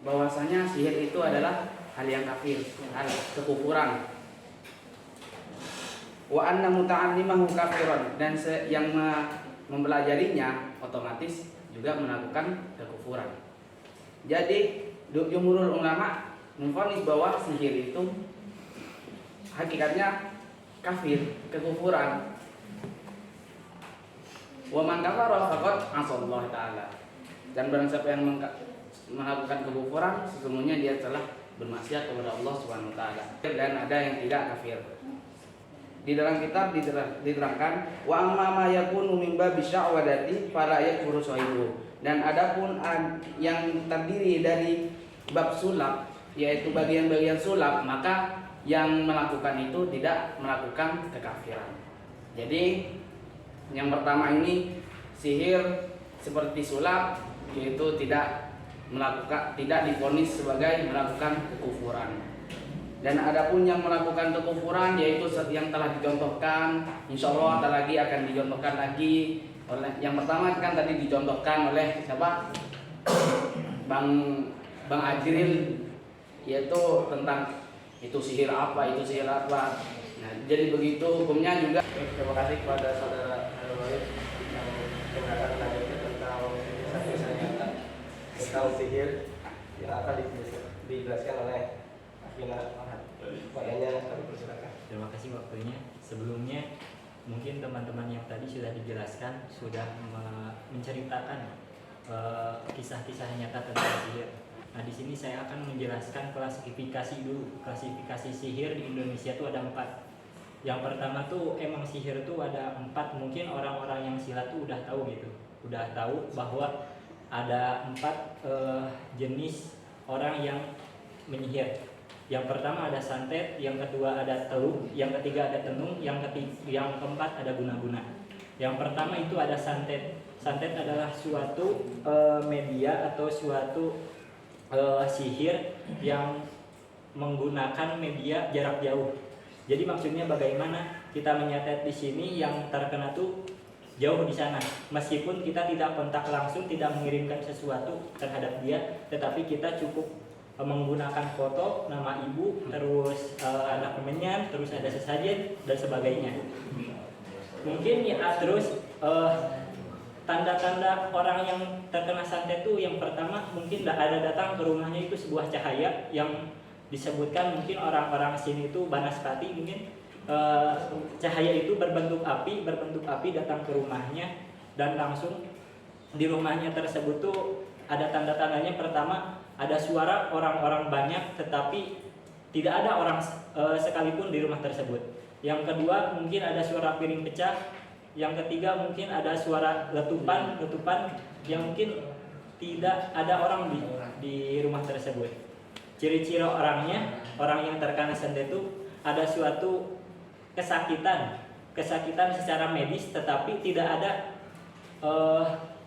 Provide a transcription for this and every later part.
bahwasanya sihir itu adalah hal yang kafir, hal kekufuran. Wa anna muta'allimahu kafirun, dan yang mempelajarinya otomatis juga melakukan kekufuran. Jadi jumhurul ulama memvonis bahwa sihir itu hakikatnya kafir, kekufuran. Wa man kafara faqad asallahu ta'ala. Dan barang siapa yang melakukan kekufuran, sesungguhnya dia telah bermaksiat kepada Allah Subhanahu wa taala. Dan ada yang tidak kafir. Di dalam kitab diterangkan wa amma ma yakunu min babi sya'wadati fala yakfuru sahibu. Dan adapun yang terdiri dari bab sulap, yaitu bagian-bagian sulap, maka yang melakukan itu tidak melakukan kekafiran. Jadi yang pertama ini sihir seperti sulap, yaitu tidak divonis sebagai melakukan kekufuran. Dan adapun yang melakukan kekufuran, yaitu yang telah dicontohkan, insya Allah tak lagi akan dicontohkan lagi oleh yang pertama kan tadi dicontohkan oleh siapa? Bang Ajril, yaitu tentang itu sihir apa. Nah, jadi begitu hukumnya juga. Terima kasih kepada saudara Harold yang mengajarkan lanjutnya tentang kisah-kisah nyata tentang sihir yang akan dijelaskan oleh Afina Ahad. Makanya kami persilakan. Terima kasih waktunya. Sebelumnya mungkin teman-teman yang tadi sudah dijelaskan sudah menceritakan kisah-kisah nyata tentang sihir. Nah, di sini saya akan menjelaskan klasifikasi dulu. Klasifikasi sihir di Indonesia itu ada 4. Yang pertama tuh emang sihir tuh ada 4. Mungkin orang-orang yang silat tuh udah tahu gitu. Udah tahu bahwa ada 4 jenis orang yang menyihir. Yang pertama ada santet, yang kedua ada teluh, yang ketiga ada tenung, yang keempat ada guna-guna. Yang pertama itu ada santet. Santet adalah suatu media atau suatu sihir yang menggunakan media jarak jauh. Jadi maksudnya bagaimana kita menyatet di sini yang terkena tuh jauh di sana. Meskipun kita tidak kontak langsung, tidak mengirimkan sesuatu terhadap dia, tetapi kita cukup menggunakan foto, nama ibu, terus ada kemenyan, terus ada sesajen dan sebagainya. Mungkin ya terus tanda-tanda orang yang terkena santet itu yang pertama mungkin ada datang ke rumahnya itu sebuah cahaya yang disebutkan mungkin orang-orang sini itu banaspati mungkin cahaya itu berbentuk api datang ke rumahnya dan langsung di rumahnya tersebut tuh ada tanda-tandanya. Pertama ada suara orang-orang banyak tetapi tidak ada orang sekalipun di rumah tersebut. Yang kedua mungkin ada suara piring pecah. Yang ketiga mungkin ada suara letupan yang mungkin tidak ada orang di rumah tersebut. Ciri-ciri orang yang terkena santet itu ada suatu kesakitan secara medis, tetapi tidak ada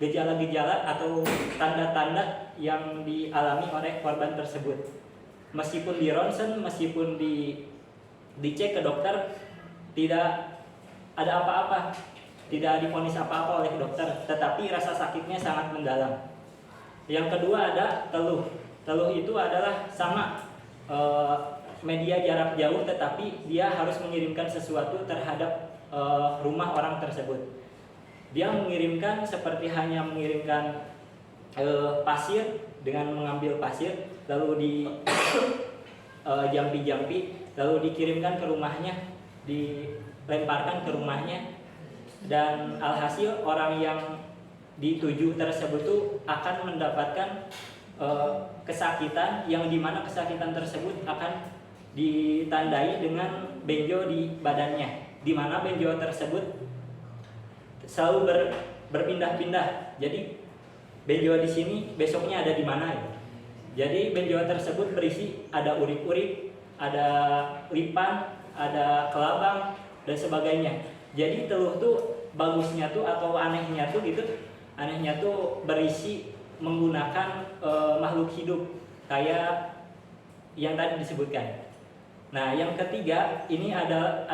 gejala-gejala atau tanda-tanda yang dialami oleh korban tersebut. Meskipun di ronsen, meskipun dicek ke dokter, tidak ada apa-apa, tidak divonis apa-apa oleh dokter, tetapi rasa sakitnya sangat mendalam. Yang kedua ada teluh. Teluh itu adalah sama media jarak jauh, tetapi dia harus mengirimkan sesuatu terhadap rumah orang tersebut. Dia mengirimkan seperti hanya mengirimkan pasir dengan mengambil pasir, lalu di jampi-jampi, lalu dikirimkan ke rumahnya, dilemparkan ke rumahnya. Dan alhasil orang yang dituju tersebut tuh akan mendapatkan kesakitan yang dimana kesakitan tersebut akan ditandai dengan benjo di badannya, dimana benjo tersebut selalu berpindah-pindah. Jadi benjo di sini besoknya ada di mana ya. Jadi benjo tersebut berisi ada urik-urik, ada lipan, ada kelabang dan sebagainya. Jadi teluh tuh bagusnya tuh atau anehnya tuh berisi menggunakan makhluk hidup kayak yang tadi disebutkan. Nah, yang ketiga ini ada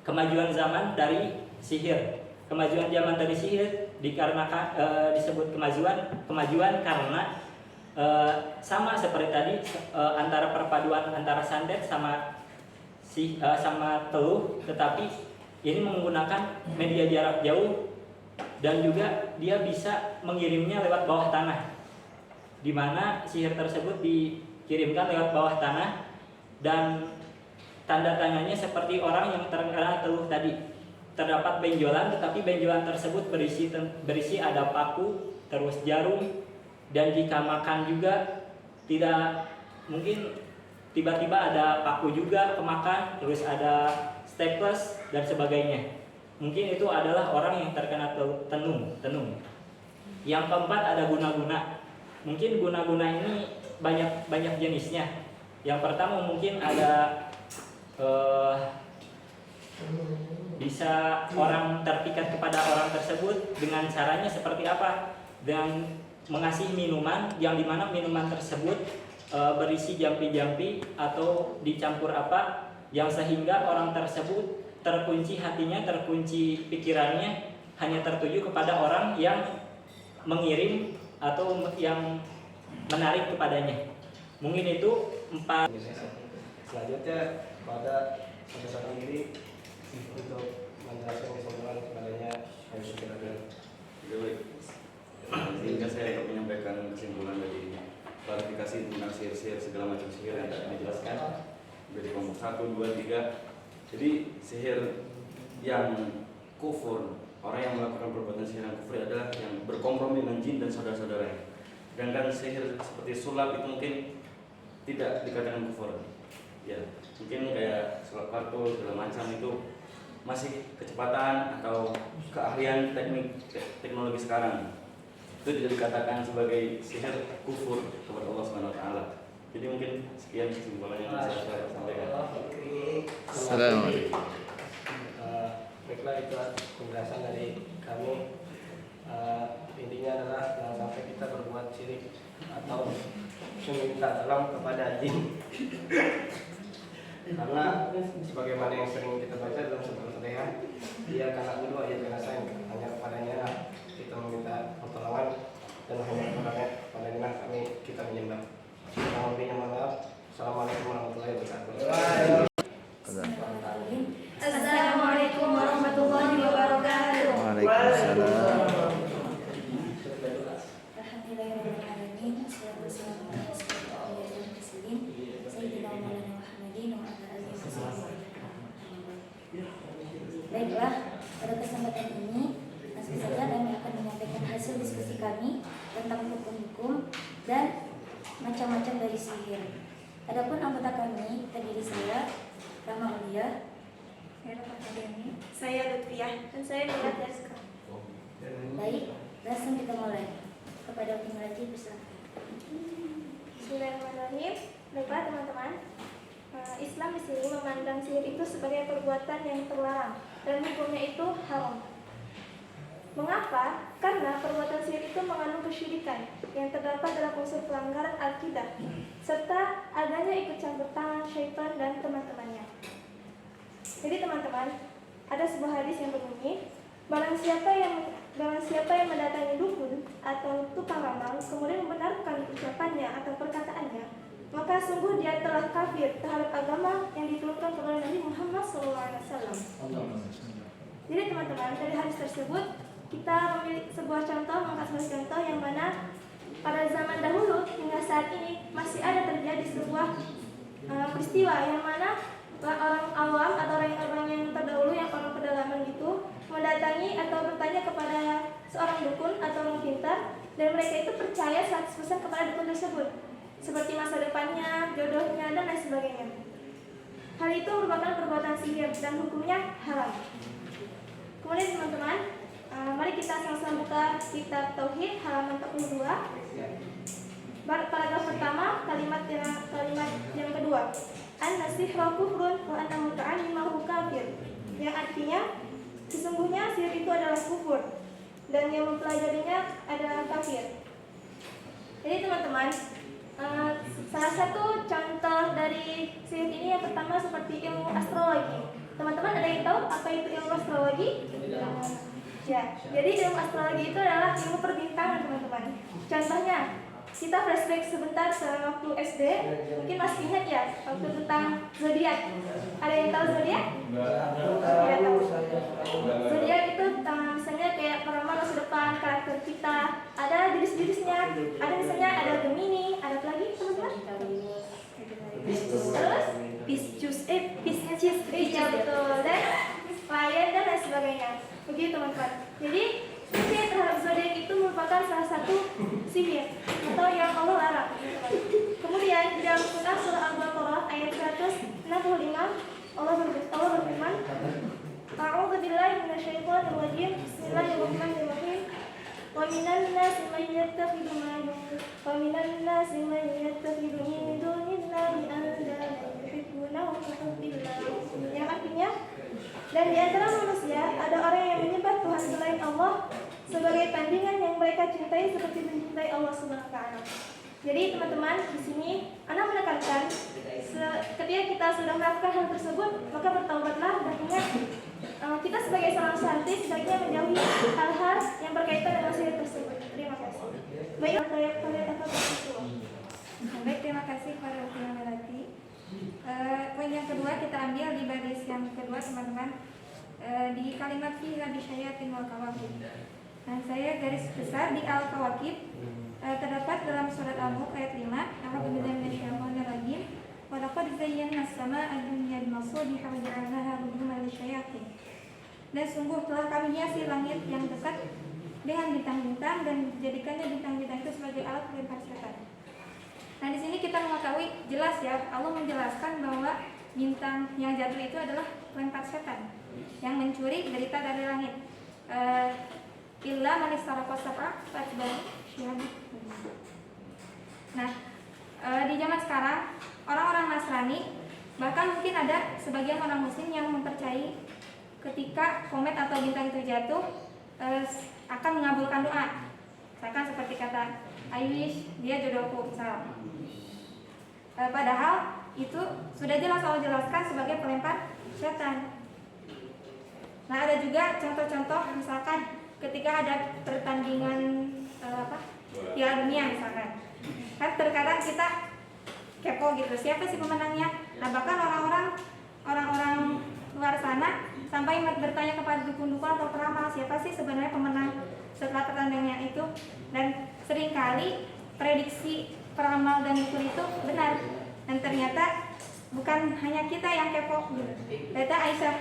kemajuan zaman dari sihir. Kemajuan zaman dari sihir dikarenakan disebut kemajuan karena sama seperti tadi, antara perpaduan antara santet sama sama teluh, tetapi ini menggunakan media jarak jauh dan juga dia bisa mengirimnya lewat bawah tanah, di mana sihir tersebut dikirimkan lewat bawah tanah dan tanda tangannya seperti orang yang terkena teluh tadi. Terdapat benjolan, tetapi benjolan tersebut berisi ada paku, terus jarum, dan jika makan juga tidak mungkin tiba-tiba ada paku juga kemakan, terus ada staples dan sebagainya. Mungkin itu adalah orang yang terkena tenung. Yang keempat ada guna-guna. Mungkin guna-guna ini banyak jenisnya. Yang pertama mungkin ada bisa orang terpikat kepada orang tersebut dengan caranya seperti apa? Dengan mengasih minuman yang dimana minuman tersebut berisi jampi-jampi atau dicampur apa yang sehingga orang tersebut terkunci hatinya, terkunci pikirannya, hanya tertuju kepada orang yang mengirim atau yang menarik kepadanya. Mungkin itu 4. Selanjutnya pada saudara sendiri untuk menjelaskan kesimpulan kepadanya harus segera. Baik. Sehingga saya akan menyampaikan kesimpulan dari klarifikasi tentang sihir-sihir segala macam sihir yang tadi dijelaskan dari kelompok 1, 2, 3. Jadi sihir yang kufur, orang yang melakukan perbuatan sihir yang kufur adalah yang berkompromi dengan jin dan saudara-saudaranya. Sedangkan sihir seperti sulap itu mungkin tidak dikatakan kufur. Ya, mungkin kayak sulap kartu segala macam itu masih kecepatan atau keahlian teknologi sekarang. Itu tidak dikatakan sebagai sihir kufur kepada Allah Subhanahu wa taala. Jadi mungkin sekian kesimpulannya yang bisa saya sampaikan. Assalamualaikum. Baiklah, itu penjelasan dari kami. Intinya adalah jangan sampai kita berbuat syirik atau meminta tolong kepada jin. Karena sebagaimana yang sering kita baca dalam surat Al-Fatihah, dia karena dulu ayat karena sayang, hanya kepadanya lah kita meminta pertolongan dan hanya kepadanya kami kita menyembah. Mohon maaf. Assalamualaikum warahmatullahi wabarakatuh. Assalamualaikum warahmatullahi wabarakatuh. Waalaikumsalam. Alhamdulillahirrahmanirrahim. Assalamualaikum warahmatullahi wabarakatuh. Sayyidina Maulana Muhammadin wa ala alihi wasallam. Baiklah, pada kesempatan ini langsung saja kami akan menyampaikan hasil diskusi kami tentang hukum-hukum dan macam-macam dari sihir. Adapun anggota kami terdiri saya Rahma Ulia, saya Rahma, saya Lutfiah, dan saya Mila Tiaska. Baik, langsung kita mulai. Kepada pengrajin bersilakan. Bismillahirrahmanirrahim. Baiklah teman-teman, Islam di sini memandang sihir itu sebagai perbuatan yang terlarang dan hukumnya itu haram. Mengapa? Karena perbuatan sihir itu mengandung kesyirikan yang terdapat dalam unsur pelanggaran akidah serta adanya ikut campur tangan syaitan dan teman-temannya. Jadi teman-teman, ada sebuah hadis yang berbunyi, barang siapa yang mendatangi dukun atau tukang ramal kemudian membenarkan ucapannya atau perkataannya, maka sungguh dia telah kafir terhadap agama yang diturunkan kepada Nabi Muhammad SAW. Jadi teman-teman, dari hadis tersebut kita memiliki sebuah contoh, mengangkat sebuah contoh yang mana pada zaman dahulu hingga saat ini masih ada terjadi sebuah peristiwa yang mana orang awam atau orang yang terdahulu, yang orang pedalaman gitu, mendatangi atau bertanya kepada seorang dukun atau orang pintar, dan mereka itu percaya 100% kepada dukun tersebut, seperti masa depannya, jodohnya, dan lain sebagainya. Hal itu merupakan perbuatan sihir dan hukumnya haram. Kemudian teman-teman, mari kita sama-sama buka kitab Tauhid halaman 42. Paragraf pertama, kalimat yang kedua. An-nasihra kufrun wa anna muta'allimahu kafir. Yang artinya sesungguhnya sihir itu adalah kufur dan yang mempelajarinya adalah kafir. Jadi teman-teman, salah satu contoh dari sihir ini yang pertama seperti ilmu astrologi. Teman-teman ada yang tahu apa itu ilmu astrologi? Ya, jadi ilmu astrologi itu adalah ilmu perbintangan teman-teman. Contohnya, kita flashback sebentar waktu SD, mungkin masih ingat ya waktu tentang zodiak. Ada yang tahu zodiak? Tidak tahu. Zodiak itu misalnya kayak peramal masa depan, karakter kita. Ada jenis-jenisnya. Ada misalnya ada Gemini, ada apa lagi teman-teman? Terus Pisces, iya betul, dan Lion dan lain sebagainya. Begitu teman-teman. Jadi sihir terhadap zodiak itu merupakan salah satu sihir atau yang Allah larang. Kemudian di dalam Quran surah Al-Baqarah ayat 165 Allah berfirman, A'udzu billahi minasyaitonir rajim. Bismillahirrahmanirrahim. Wa minan nasi man yattakhidhu min dunillahi andadan yuhibbunahum ka hubbillah. Yang artinya, dan di antara manusia ada orang yang menyembah Tuhan selain Allah sebagai tandingan yang mereka cintai seperti mencintai Allah Subhanahu wa taala. Jadi teman-teman, di sini Ana menekankan ketika kita sudah melakukan hal tersebut, maka bertaubatlah dan ingat kita sebagai seorang santri sebaiknya menjauhi hal-hal yang berkaitan dengan sihir tersebut. Terima kasih. Baik, Baik, terima kasih kepada Ustaz Melati. Poin yang kedua kita ambil di baris yang kedua teman-teman, di kalimat fiha bisyayatin wal kawakib. Nah, saya garis besar di Al-Kawakib, terdapat dalam surat Al-Mulk ayat 5, A'udzubillahi minasyaitonir rajim. Wa laqad zayyana as-samaa'a ad-dunya bimasabiha wa ja'alnaha rujuman lisyayatin. Dan sungguh telah kami hiasi langit yang dekat dengan bintang-bintang dan jadikannya bintang-bintang itu sebagai alat pelempar setan. Nah, di sini kita mengetahui jelas ya, Allah menjelaskan bahwa bintang yang jatuh itu adalah pelempar setan yang mencuri derita dari langit. Illa man istaraqa sab'a fatba'u syihab. Nah, di zaman sekarang orang-orang Nasrani, bahkan mungkin ada sebagian orang Muslim yang mempercayai ketika komet atau bintang itu jatuh akan mengabulkan doa. Misalkan seperti kata I wish dia jodohku, misal. Padahal itu sudah jelas Allah jelaskan sebagai pelempar setan. Nah, ada juga contoh-contoh, misalkan ketika ada pertandingan Piala Dunia misalkan, kan terkadang kita kepo gitu, siapa sih pemenangnya? Nah, bahkan orang-orang luar sana sampai bertanya kepada dukun-dukun atau peramal, siapa sih sebenarnya pemenang setelah pertandingan itu. Dan seringkali prediksi peramal dan dukun itu benar, dan ternyata bukan hanya kita yang kepo gitu. Ternyata Aisyah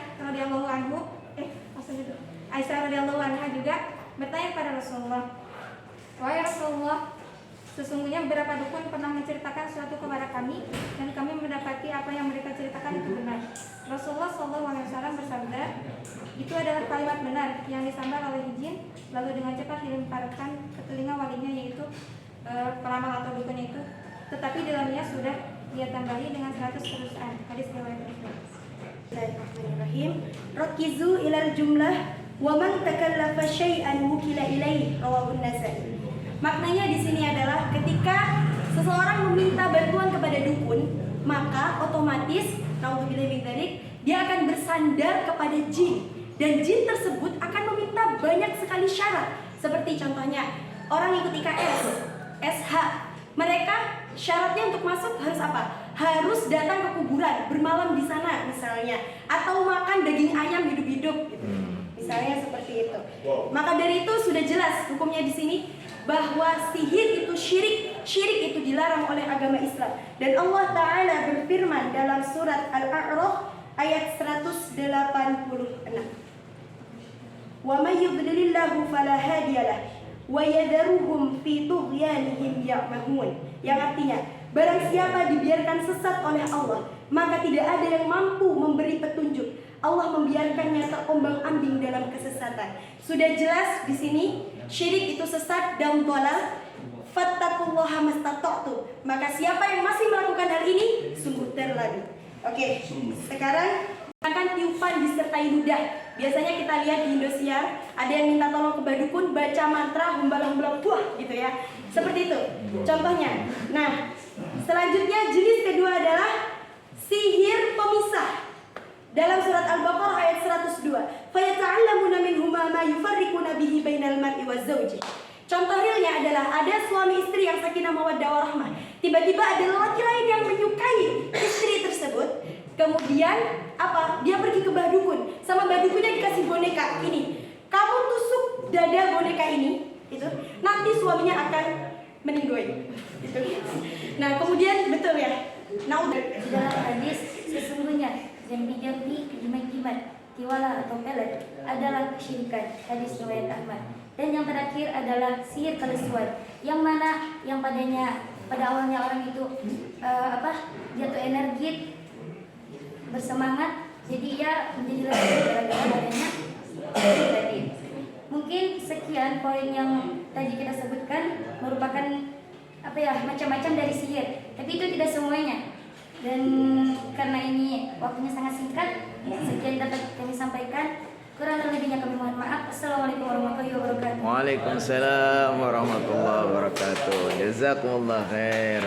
radhiyallahu anha juga bertanya kepada Rasulullah, wahai Rasulullah, sesungguhnya beberapa dukun pernah menceritakan sesuatu kepada kami dan kami mendapati apa yang mereka ceritakan itu benar. Rasulullah SAW bersabda, itu adalah kalimat benar yang disambar oleh jin lalu dengan cepat dilemparkan ke telinga walinya, yaitu peramal atau dukun itu, tetapi dalamnya sudah dia tambahi dengan 100 perusahaan. Hadis riwayat Muslim. Bismillahirrahmanirrahim. Rakizu ilal jumlah wa man takallafa syai'an wukila ilaihi, rawahun Nasai. Maknanya di sini adalah ketika seseorang meminta bantuan kepada dukun, maka otomatis naudzubillahi min dzalik, dia akan bersandar kepada jin, dan jin tersebut akan meminta banyak sekali syarat. Seperti contohnya orang ikut IKS, SH, mereka syaratnya untuk masuk harus apa? Harus datang ke kuburan, bermalam di sana misalnya, atau makan daging ayam hidup-hidup gitu. Misalnya seperti itu. Maka dari itu sudah jelas hukumnya di sini bahwa sihir itu syirik, syirik itu dilarang oleh agama Islam. Dan Allah Ta'ala berfirman dalam surat Al-A'raf ayat 186. Wa may yudlilillahu fala hadiyalah wa yadharuhum fi tughyanihim ya'mahun. Yang artinya, barang siapa dibiarkan sesat oleh Allah, maka tidak ada yang mampu memberi petunjuk. Allah membiarkannya terombang-ambing dalam kesesatan. Sudah jelas di sini syirik itu sesat dan dhalal. Fattaqullaha mastata'tu. Maka siapa yang masih melakukan hal ini sungguh terlalu. Oke, sekarang akan tiupan disertai ludah. Biasanya kita lihat di Indosiar ada yang minta tolong ke badukun baca mantra humbalang-humbalang buah gitu ya. Seperti itu contohnya. Nah, selanjutnya jenis kedua adalah sihir pemisah. Dalam surat Al-Baqarah ayat 102, فَيَتَعَلَّمُونَ مِنْهُمَا مَا يُفَرِّقُونَ بِهِ بَيْنَ الْمَرْءِ وَالزَّوْجِ. Contoh realnya adalah ada suami istri yang sakinah mawaddah warahmah. Tiba-tiba ada lelaki lain yang menyukai istri tersebut. Kemudian apa? Dia pergi ke badukun. Sama badukunnya dikasih boneka ini. Kamu tusuk dada boneka ini, itu nanti suaminya akan meninggoy. Gitu. Nah, kemudian betul ya. Nah, Dalam hadis sesungguhnya jambi-jambi, jimat-jimat, tiwala atau pelet adalah kesyirikan. Hadis riwayat Ahmad. Dan yang terakhir adalah sihir kelesuan, yang mana yang pada awalnya orang itu jatuh energi, bersemangat, jadi ia menjadi lesu gara-gara adanya sihir tadi. Mungkin sekian poin yang tadi kita sebutkan merupakan macam-macam dari sihir, tapi itu tidak semuanya. Dan karena ini waktunya sangat singkat, sekian dapat kami sampaikan. Kurang lebihnya kami mohon maaf. Assalamualaikum warahmatullahi wabarakatuh. Waalaikumsalam warahmatullahi wabarakatuh. Jazakumullah khair.